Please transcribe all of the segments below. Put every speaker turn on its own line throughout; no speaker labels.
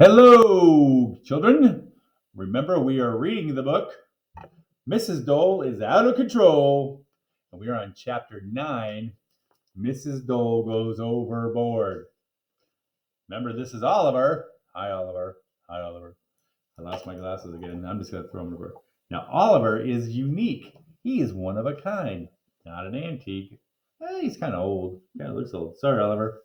Hello, children. Remember, we are reading the book Mrs. Dole is Out of Control, and we are on chapter 9. Mrs. Dole Goes Overboard. Remember, this is Oliver. Hi, Oliver. Hi, Oliver. I lost my glasses again. I'm just going to throw them over. Now, Oliver is unique. He is one of a kind, not an antique. He's kind of old. Yeah, looks old. Sorry, Oliver.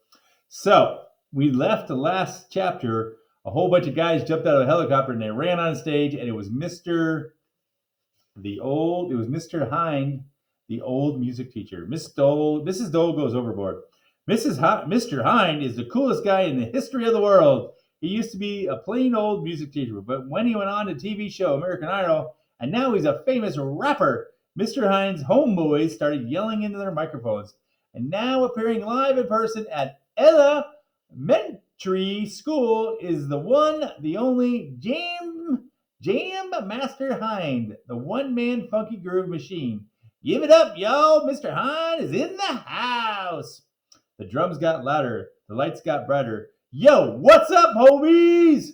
So we left the last chapter. A whole bunch of guys jumped out of a helicopter and they ran on stage, and it was Mr. Hind, the old music teacher. Mrs. Dole goes overboard. Mr. Hind is the coolest guy in the history of the world. He used to be a plain old music teacher, but when he went on to TV show American Idol, and now he's a famous rapper, Mr. Hind's homeboys started yelling into their microphones, and now appearing live in person at elementary school is the one, the only Jam Master Hind, the one-man funky groove machine. Give it up, y'all. Mr. Hind is in the house. The drums got louder. The lights got brighter. Yo, what's up, homies?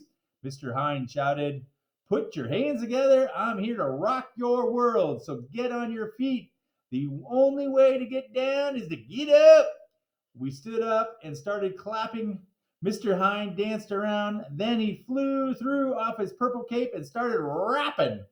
Mr. Hind shouted. Put your hands together. I'm here to rock your world. So get on your feet. The only way to get down is to get up. We stood up and started clapping. Mr. Hind danced around. Then he threw off his purple cape and started rapping.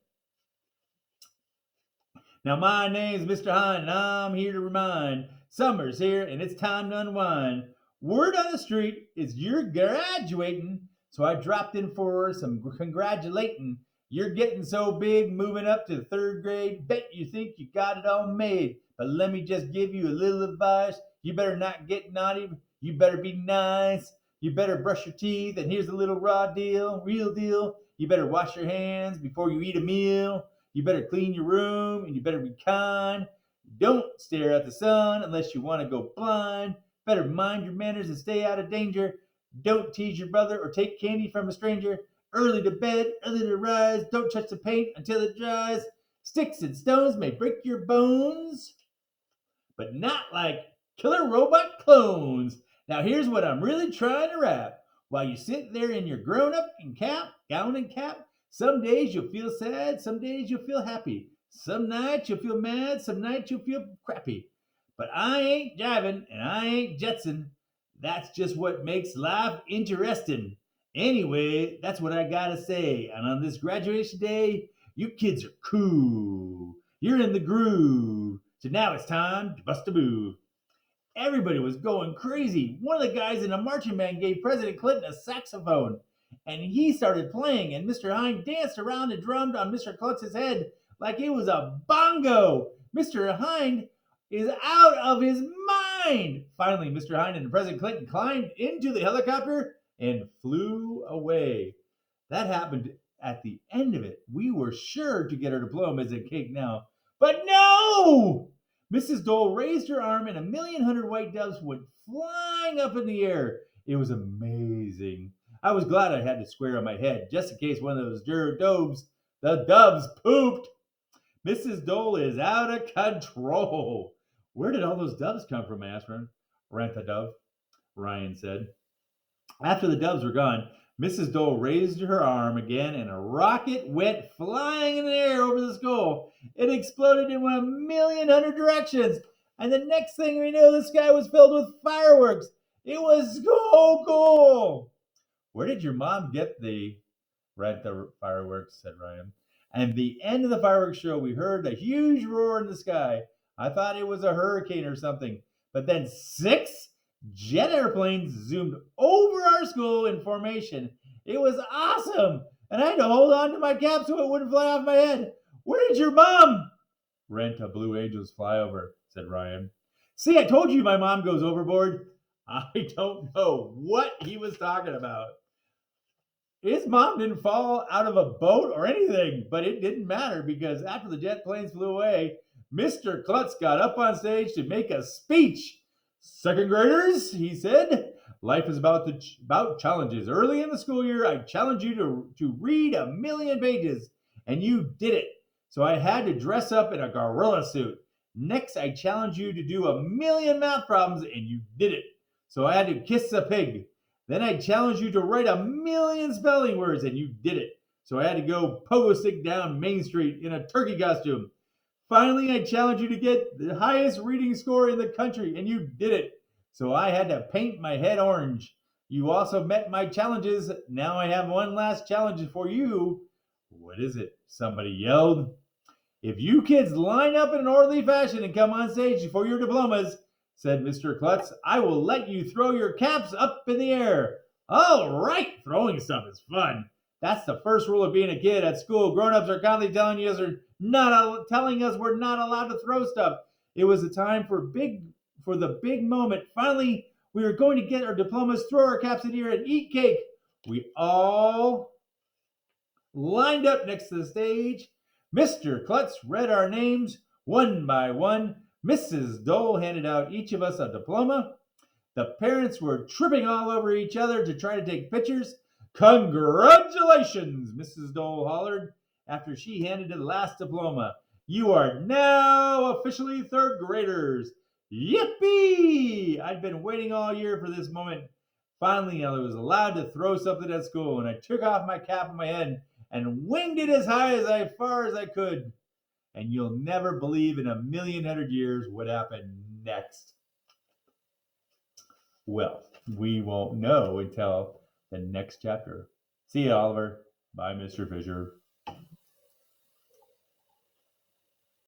Now, my name's Mr. Hind, and I'm here to remind summer's here and it's time to unwind. Word on the street is you're graduating, so I dropped in for some congratulating. You're getting so big, moving up to the third grade. Bet you think you got it all made. But let me just give you a little advice. You better not get naughty. You better be nice. You better brush your teeth. And here's a little real deal. You better wash your hands before you eat a meal. You better clean your room and you better be kind. Don't stare at the sun unless you want to go blind. Better mind your manners and stay out of danger. Don't tease your brother or take candy from a stranger. Early to bed, early to rise. Don't touch the paint until it dries. Sticks and stones may break your bones, but not like killer robot clones. Now here's what I'm really trying to rap. While you sit there in your grown-up gown and cap, some days you'll feel sad, some days you'll feel happy. Some nights you'll feel mad, some nights you'll feel crappy. But I ain't jiving and I ain't Jetson. That's just what makes life interesting. Anyway, that's what I gotta say. And on this graduation day, you kids are cool. You're in the groove. So now it's time to bust a move. Everybody was going crazy. One of the guys in a marching band gave President Clinton a saxophone, and he started playing, and Mr. Hind danced around and drummed on Mr. Klutz's head like it was a bongo. Mr. Hind is out of his mind. Finally, Mr. Hind and President Clinton climbed into the helicopter and flew away. That happened at the end of it. We were sure to get our diplomas and cake now. But no! Mrs. Dole raised her arm and a million hundred white doves went flying up in the air. It was amazing. I was glad I had the square on my head, just in case one of those the doves pooped. Mrs. Dole is out of control. Where did all those doves come from, I asked Ranta Dove, Ryan said. After the doves were gone, Mrs. Dole raised her arm again and a rocket went flying in the air over the skull. It exploded in 1,000,000 directions. And the next thing we knew, the sky was filled with fireworks. It was so cool. Where did your mom get the fireworks? Said Ryan. And the end of the fireworks show, we heard a huge roar in the sky. I thought it was a hurricane or something. But then 6 jet airplanes zoomed over our school in formation. It was awesome. And I had to hold on to my cap so it wouldn't fly off my head. Where did your mom rent a Blue Angels flyover? Said Ryan. See, I told you my mom goes overboard. I don't know what he was talking about. His mom didn't fall out of a boat or anything, but it didn't matter because after the jet planes flew away, Mr. Klutz got up on stage to make a speech. Second graders, he said, life is about challenges. Early in the school year, I challenged you to read 1,000,000 pages, and you did it. So I had to dress up in a gorilla suit. Next, I challenged you to do 1,000,000 math problems, and you did it. So I had to kiss a pig. Then I challenged you to write 1,000,000 spelling words, and you did it. So I had to go pogo stick down Main Street in a turkey costume. Finally, I challenged you to get the highest reading score in the country, and you did it. So I had to paint my head orange. You also met my challenges. Now I have one last challenge for you. What is it? Somebody yelled. If you kids line up in an orderly fashion and come on stage for your diplomas, said Mr. Klutz, I will let you throw your caps up in the air. All right, throwing stuff is fun. That's the first rule of being a kid at school. Grown-ups are constantly telling us we're not allowed to throw stuff. It was a time for the big moment. Finally, we were going to get our diplomas, throw our caps in the air, and eat cake. We all lined up next to the stage. Mr. Klutz read our names one by one. Mrs. Dole handed out each of us a diploma. The parents were tripping all over each other to try to take pictures. Congratulations, Mrs. Dole hollered after she handed the last diploma. You are now officially third graders. Yippee! I'd been waiting all year for this moment. Finally, I was allowed to throw something at school, and I took off my cap on my head and winged it as far as I could. And you'll never believe in 1,100,000 years what happened next. Well, we won't know until the next chapter. See you, Oliver. Bye, Mr. Fisher.